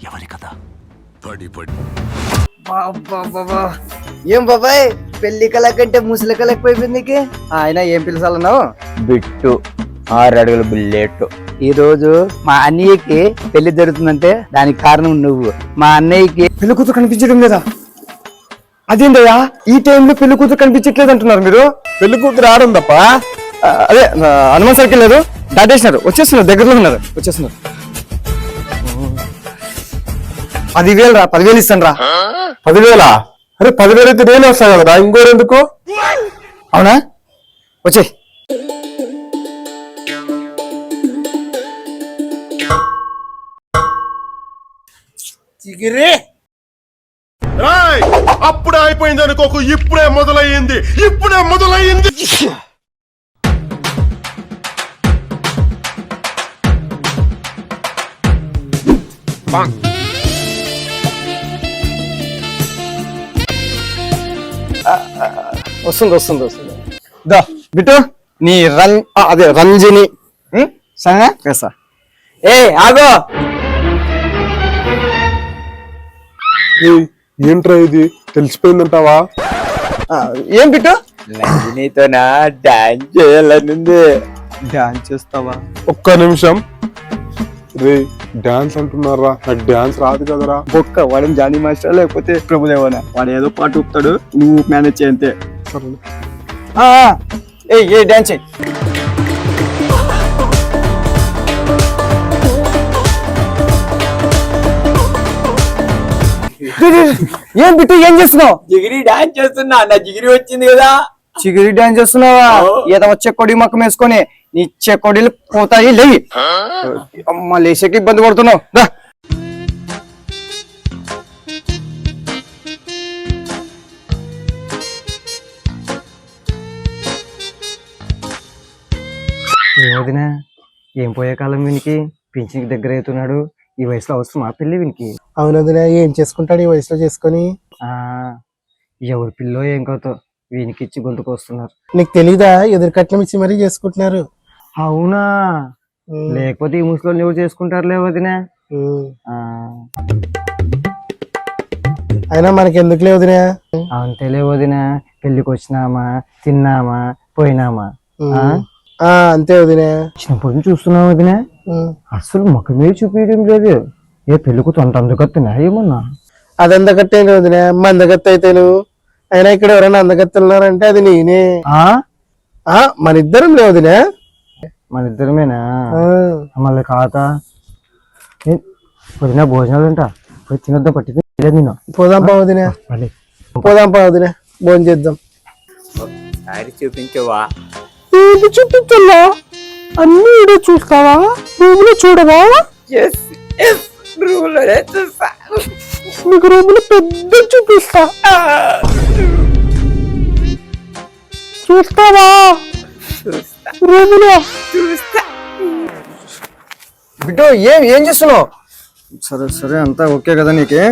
ఎవరి కదా? ఏం బాబాయ్ పెళ్లి కళ కంటే ముసలి కళకు పోయిపోయింది నీకు? ఆయన ఏం పిలుసాలన్నావు? బిట్టు 6 అడుగుల బుల్లెట్. ఈ రోజు మా అన్నయ్యకి పెళ్లి జరుగుతుందంటే దానికి కారణం నువ్వు. మా అన్నయ్యకి పెళ్లి కూతురు కనిపించడం లేదా? అదేందయ్యా ఈ టైంలో పెళ్లి కూతురు కనిపించట్లేదు అంటున్నారు మీరు? పెళ్లి కూతురు ఆడుందప్ప. అదే హనుమాన్ సర్కిల్ లేదు, దాటేసినారు, వచ్చేస్తున్నారు, దగ్గరలో ఉన్నారు, వచ్చేస్తున్నారు. 10,000 రా, 10,000 ఇస్తాను రా. 10,000? అరే 10,000 అయితే నేను వస్తాను కదా, ఇంకోరు ఎందుకు? అవునా, వచ్చే. అప్పుడే అయిపోయింది అనుకోకు, ఇప్పుడే మొదలయ్యింది. వస్తుంది దా బిట్టు నీ అదే రంజిని సంగా. ఏ ఆగో, ఏంట్రా ఇది, తెలిసిపోయిందంటావా? ఏం బిట్టు? రంజనీతోనా డాన్స్ చేయాలనుంది. డాన్స్ చేస్తావా? ఒక్క నిమిషం. రే డాన్స్ అంటున్నారా, నాకు డాన్స్ రాదు కదరా. బొక్క వాడిని జానీ మాస్టర్ లేకపోతే ప్రభుదేవనా, వాడు ఏదో పాట ఊపుతాడు, నువ్వు మేనేజ్ చేయంతే. ఏ డాన్స్ చేయి. ఏం బిట్టు ఏం చేస్తున్నావు? జిగిరి డాన్స్ చేస్తున్నా, నా జిగిరి వచ్చింది కదా. చిగిరి డాన్స్ చేస్తున్నావా? ఏదో వచ్చే కొడి మక్కం వేసుకొని నీ చెకొడీలు పోతాయి, లేవి. అమ్మ లేచేకి ఇబ్బంది పడుతున్నావు. ఏమదినా, ఏం పోయే కాలం వీనికి, పింఛన్కి దగ్గర అవుతున్నాడు. ఈ వయసులో అవసరం ఆ పెళ్లి వీనికి? అవునదినా, ఏం చేసుకుంటాడు ఈ వయసులో చేసుకొని? ఎవరి పిల్లో ఏం కవుతావు, వీనికి ఇచ్చి గొంతుకు వస్తున్నారు. నీకు తెలీదా, ఎదురు కట్నం ఇచ్చి మరీ చేసుకుంటున్నారు. అవునా? లేకపోతే ఈ ముసలి ఎవరు చేసుకుంటారు లేవదినా? అయినా మనకి ఎందుకు లేవదినా? అంతే లేవదినా, పెళ్లికి వచ్చినామా, తిన్నామా, పోయినామా. అంతే వదినా. చిన్నప్పటి నుంచి చూస్తున్నావు వదినా, అసలు ముఖమే చూపించడం లేదు. ఏ పెళ్లికి తొంత అందగత్తున్నా ఏమన్నా? అది అందగత్తే వదినా, మందగత్త అయితే నువ్వు. అయినా ఇక్కడ ఎవరైనా అందగత్తున్నారంటే అది నేనే. మన ఇద్దరం లేవదినా. మన ఇద్దరమేనా? మళ్ళీ కాత వదినా భోజనాలు అంట, పోయి తినొద్దాం, పట్టింది నేను. పోదాం పా వదినా, భోజనం చేద్దాం. చూపించవా? ఏది చూపించా? అన్ని ఇడే చూస్తావా? రూమ్ లో చూడవా? నీకు రూమ్ లో పెద్ద చూపిస్తా, చూస్తావా? రూమ్ లో బిడ్డో ఏం చేస్తున్నావు? సరే సరే, అంతా ఓకే కదా నీకే?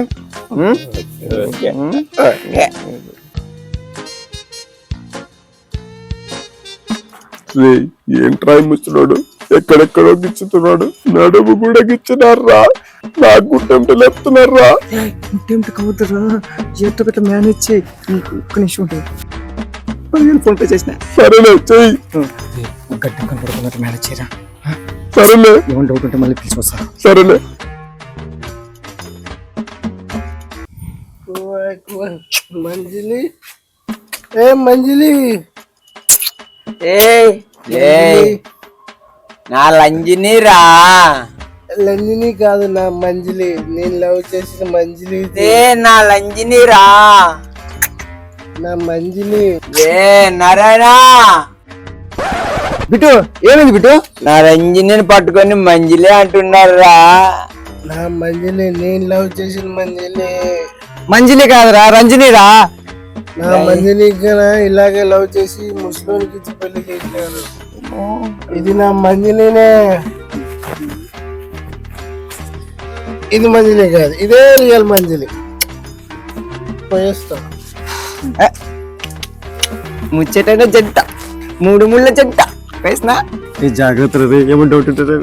ఏంట్రా ముస్తున్నాడు, ఎక్కడెక్కడో గిచ్చుతున్నాడు, నడుము కూడా గిచ్చినారా, నా గుట్టంటే లేపుతున్నారా. కావద్దురా, ఎట్ట గట్ట మేనేజ్ చేయి. ఒక్క నిమిషం ఉంటుంది, 10,000 ఫోన్ పే చేసిన. సరేలే చెయ్యి. గడ్డ కనపడుతున్నట్టు మేనేజ్ చేయరా. సరేలే, ఏమైనా డౌట్ ఉంటే మళ్ళీ పిలిచి వస్తా. సరేలే. మంజిలి, మంజిలి, నా లంజిని రా. లంజిని కాదు, నా మంజిలి, నేను లవ్ చేసిన మంజిలి. నా లంజిని రా, నా మంజిలి. నారాయణ బిట్టు ఏమైంది బిట్టు? నా రంజిని పట్టుకొని మంజిలే అంటున్నారా? నా మంజిలి, నేను లవ్ చేసిన మంజిలి. మంజిలి కాదురా, రంజనీరా. నా మంజిలి ఇలాగే లవ్ చేసి ముస్లింకి ఇచ్చి పెళ్లి చేశారు. ఇది నా మంజిలినే, ఇది మంజిలి కాదు, ఇదే రియల్ మంజిలి. పోయేస్తా. ముచ్చటైన జంట, 3 ముళ్ళ జంట వేసినా. జాగ్రత్త, ఏమో డౌట్ ఉంటుంది.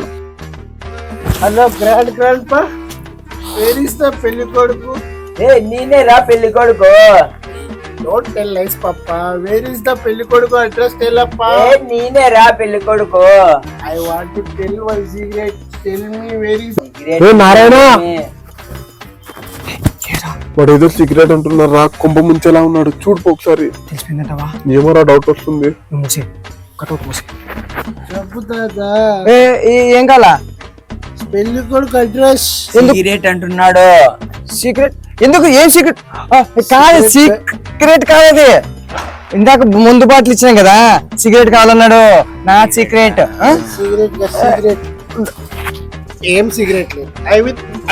Hello grandpa, where is the పెళ్లి కొడుకు? నేనే రా పెళ్లి కొడుకు. Don't tell lies papa. Where is the పెళ్లి కొడుకు అడ్రస్ టెల్ అప్పా. నేనే రా పెళ్లి కొడుకు. I want to tell one secret. Tell me where is. Narayana వాడు ఏదో సిగరెట్ అంటున్నారా, కుంభ ముంచేలా ఉన్నాడు. చూడు ఒకసారి. తెలిసిపోయిందంటావా? ఏమోరా డౌట్ వస్తుంది. మూసి కటౌట్ మూసి. చెప్పు తాతా. ఏం కాలా? పెళ్లి కొడుకు అడ్రస్. సిగరెట్ అంటున్నాడు. సీక్రెట్ ఎందుకు? ఏం సీక్రెట్? కాదు, సీక్రెట్ కాదు అది. ఇందాక ముందు బాటిల్ ఇచ్చినాం కదా, సిగరెట్ కావాలన్నాడు. నా సీక్రెట్. సిగరెట్ సిగరెట్ ఏం సిగరెట్ లేదు.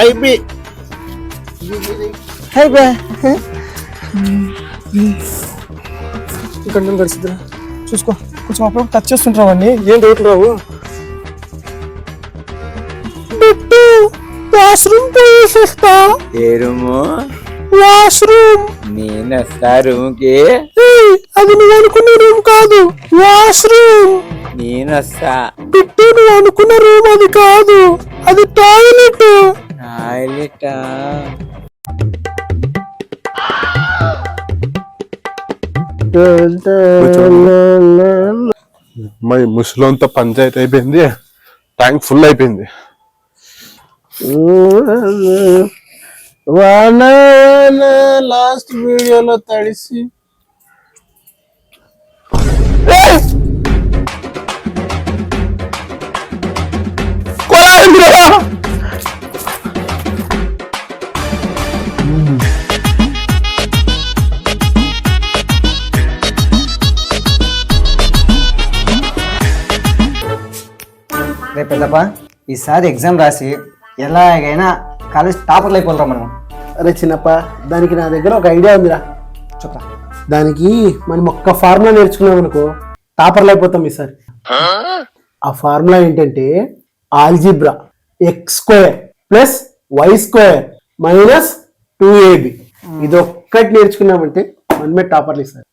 ఐబి ఇక్కడ గడిచిద్దా చూసుకో. కొంచెం అప్పుడు టచ్ చేస్తుంటావు అన్ని. ఏం డౌట్లు రావు. వాష్రూమ్ పోయేసిస్తా. ఏ రూము? వాష్రూమ్. నేను వస్తా రూమ్ కి. అది నువ్వు అనుకున్న రూమ్ కాదు, వాష్రూమ్. నేను వస్తా. బిట్టు నువ్వు అనుకున్న రూమ్ అది కాదు, అది టాయిలెట్. టాయిలెట్. మా ముసలో అంతా పంచాయతీ అయిపోయింది. ట్యాంక్ ఫుల్ అయిపోయింది. లాస్ట్ వీడియోలో తడిసి రేపు పెద్దప్ప ఈసారి ఎగ్జామ్ రాసి ఎలాగైనా కాలేజ్ టాపర్లు అయిపోతాం మనం. అరే చిన్నప్ప, దానికి నా దగ్గర ఒక ఐడియా ఉందిరా. చెప్పా. దానికి మనం ఒక్క ఫార్ములా నేర్చుకున్నాం అనుకో, టాపర్లు అయిపోతాం ఈసారి. ఆ ఫార్ములా ఏంటంటే ఆల్జిబ్రా x² + y² - 2ab. ఇది ఒక్కటి నేర్చుకున్నామంటే మనమే టాపర్లు ఈసారి.